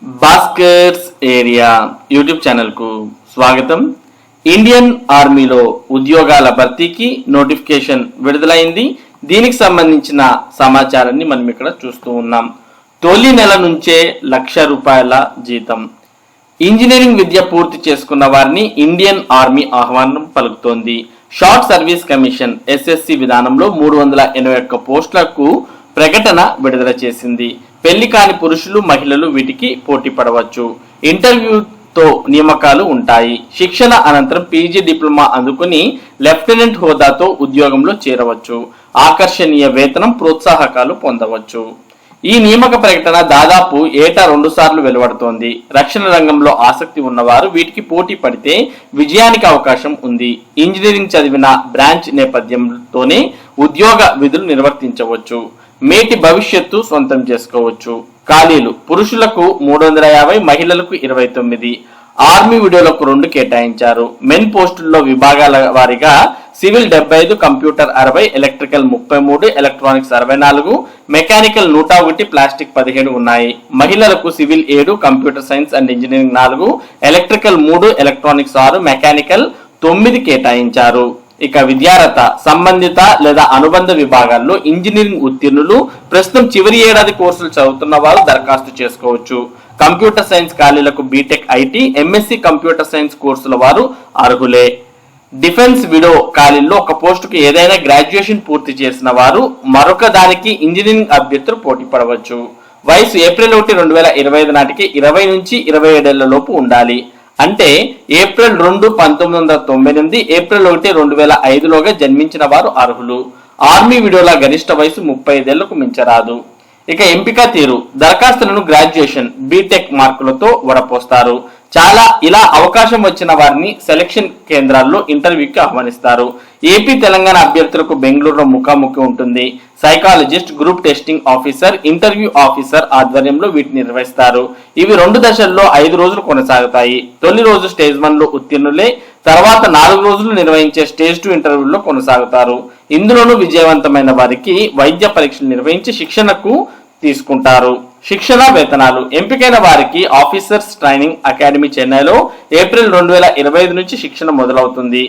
Bhaskar's area YouTube ఛానల్కు స్వాగతం. Indian ఆర్మీలో ఉద్యోగాల భర్తీకి నోటిఫికేషన్ విడుదలైంది. దీనికి సంబంధించిన సమాచారాన్ని మనం ఇక్కడ చూస్తూ ఉన్నాం. తొలి నెల నుంచే ₹1,00,000 జీతం. ఇంజనీరింగ్ విద్య పూర్తి చేసుకున్న వారిని ఇండియన్ ఆర్మీ ఆహ్వానం పలుకుతోంది. షార్ట్ సర్వీస్ కమిషన్ SSC విధానంలో 381 పోస్టులకు ప్రకటన విడుదల చేసింది. పెళ్లి కాని పురుషులు, మహిళలు వీటికి పోటీ పడవచ్చు. ఇంటర్వ్యూతో నియామకాలు ఉంటాయి. శిక్షణ అనంతరం PG డిప్లొమా అందుకుని లెఫ్టినెంట్ హోదాతో ఉద్యోగంలో చేరవచ్చు. ఆకర్షణీయ వేతనం, ప్రోత్సాహకాలు పొందవచ్చు. ఈ నియామక ప్రకటన దాదాపు ఏటా 2 సార్లు వెలువడుతోంది. రక్షణ రంగంలో ఆసక్తి ఉన్నవారు వీటికి పోటీ పడితే విజయానికి అవకాశం ఉంది. ఇంజనీరింగ్ చదివిన బ్రాంచ్ నేపథ్యంతోనే ఉద్యోగ విధులు నిర్వర్తించవచ్చు. మేటి భవిష్యత్తు సొంతం చేసుకోవచ్చు. ఖాళీలు: పురుషులకు 350, మహిళలకు 29. ఆర్మీ వీడియోలకు 2 కేటాయించారు. మెన్ పోస్టుల్లో విభాగాల వారీగా civil 75, computer 60, electrical 33, electronics 64, mechanical 101, plastic 17 ఉన్నాయి. మహిళలకు civil 7, computer science and engineering 4, electrical 3, electronics 6, mechanical 9 కేటాయించారు. ఇక విద్యార్హత: సంబంధిత లేదా అనుబంధ విభాగాల్లో ఇంజనీరింగ్ ఉత్తీర్ణులు, ప్రస్తుతం చివరి ఏడాది కోర్సులు చదువుతున్న వారు దరఖాస్తు చేసుకోవచ్చు. కంప్యూటర్ సైన్స్ ఖాళీలకు B Tech, IT, MSc computer science కోర్సుల వారు అర్హులే. డిఫెన్స్ విడో ఖాళీల్లో ఒక పోస్టుకు ఏదైనా గ్రాడ్యుయేషన్ పూర్తి చేసిన వారు మరొక దానికి ఇంజనీరింగ్ అభ్యర్థులు పోటీ పడవచ్చు. వయసు ఏప్రిల్ 1, 2025 నాటికి 20 నుంచి 27 ఏళ్ల లోపు ఉండాలి. అంటే ఏప్రిల్ 2, 1998, ఏప్రిల్ 1, 2005లోగా జన్మించిన వారు అర్హులు. ఆర్మీ వీడియోల గరిష్ట వయసు 35 ఏళ్లకు మించరాదు. ఇక ఎంపిక తీరు: దరఖాస్తులను గ్రాడ్యుయేషన్, బీటెక్ మార్కులతో వడపోస్తారు. ఇలా అవకాశం వచ్చిన వారిని సెలక్షన్ కేంద్రాల్లో ఇంటర్వ్యూకి ఆహ్వానిస్తారు. ఏపీ, తెలంగాణ అభ్యర్థులకు బెంగళూరులో ముఖాముఖి ఉంటుంది. Psychologist, group testing officer, interview officer ఆధ్వర్యంలో వీటిని నిర్వహిస్తారు. ఇవి 2 దశల్లో 5 రోజులు కొనసాగుతాయి. తొలి రోజు స్టేజ్ 1లో ఉత్తీర్ణులే, తర్వాత 4 రోజులు నిర్వహించే స్టేజ్ 2 ఇంటర్వ్యూల్లో కొనసాగుతారు. ఇందులోనూ విజయవంతమైన వారికి వైద్య పరీక్షలు నిర్వహించి శిక్షణకు తీసుకుంటారు. శిక్షణ వేతనాలు: ఎంపికైన వారికి ఆఫీసర్స్ ట్రైనింగ్ అకాడమీ చెన్నైలో ఏప్రిల్ 2025 నుంచి శిక్షణ మొదలవుతుంది.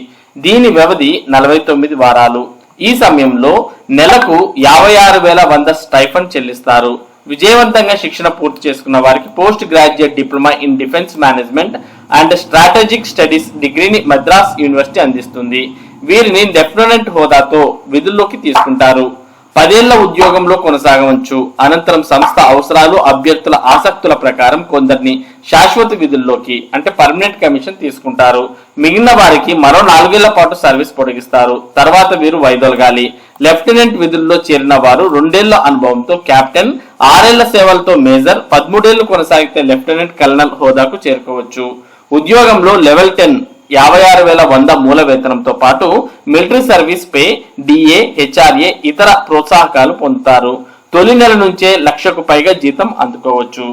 దీని వ్యవధి 49 వారాలు. ఈ సమయంలో నెలకు 56,100 స్టైఫండ్ చెల్లిస్తారు. విజయవంతంగా శిక్షణ పూర్తి చేసుకున్న వారికి post graduate diploma in defence management and strategic studies డిగ్రీని మద్రాస్ యూనివర్సిటీ అందిస్తుంది. వీరిని లెఫ్టినెంట్ హోదాతో విధుల్లోకి తీసుకుంటారు. 10 ఏళ్ల ఉద్యోగంలో కొనసాగవచ్చు. అనంతరం సంస్థ అవసరాలు, అభ్యర్థుల ఆసక్తుల ప్రకారం కొందరిని శాశ్వత విధుల్లోకి అంటే పర్మనెంట్ కమిషన్ తీసుకుంటారు. మిగిలిన వారికి మరో 4 ఏళ్ల పాటు సర్వీస్ పొడిగిస్తారు. తర్వాత వీరు వైదొలగాలి. లెఫ్టినెంట్ విధుల్లో చేరిన వారు 2 ఏళ్ల అనుభవంతో క్యాప్టెన్, 6 ఏళ్ల సేవలతో మేజర్, 13 ఏళ్లు కొనసాగితే లెఫ్టినెంట్ కల్నల్ హోదాకు చేరుకోవచ్చు. ఉద్యోగంలో లెవెల్ 10 56,100 మూల వేతనంతో పాటు military service pay, DA, HRA ఇతర ప్రోత్సాహకాలు పొందుతారు. తొలి నెల నుంచే 1,00,000కు పైగా జీతం అందుకోవచ్చు.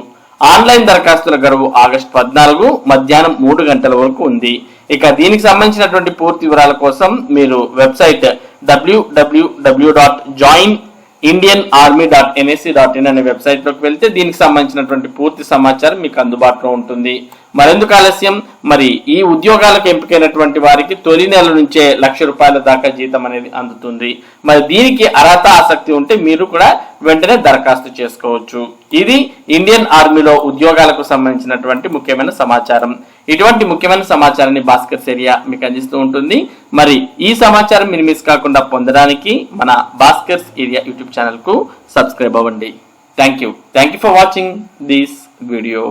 ఆన్లైన్ దరఖాస్తుల గడువు ఆగస్టు 14 మధ్యాహ్నం 3 గంటల వరకు ఉంది. ఇక దీనికి సంబంధించినటువంటి పూర్తి వివరాల కోసం మీరు వెబ్సైట్ www.joinindianarmy.nac.in అనే వెబ్సైట్ లోకి వెళ్తే దీనికి సంబంధించినటువంటి పూర్తి సమాచారం మీకు అందుబాటులో ఉంటుంది. మరెందుకు ఆలస్యం? మరి ఈ ఉద్యోగాలకు ఎంపికైనటువంటి వారికి తొలి నెల నుంచే ₹1,00,000 దాకా జీతం అనేది అందుతుంది. మరి దీనికి అర్హత, ఆసక్తి ఉంటే మీరు కూడా వెంటనే దరఖాస్తు చేసుకోవచ్చు. ఇది ఇండియన్ ఆర్మీలో ఉద్యోగాలకు సంబంధించినటువంటి ముఖ్యమైన సమాచారం. ఇటువంటి ముఖ్యమైన సమాచారాన్ని భాస్కర్స్ ఏరియా మీకు అందిస్తూ ఉంటుంది. మరి ఈ సమాచారం మీరు మిస్ కాకుండా పొందడానికి మన భాస్కర్స్ ఏరియా యూట్యూబ్ ఛానల్ కు సబ్స్క్రైబ్ అవ్వండి. Thank you for watching this video.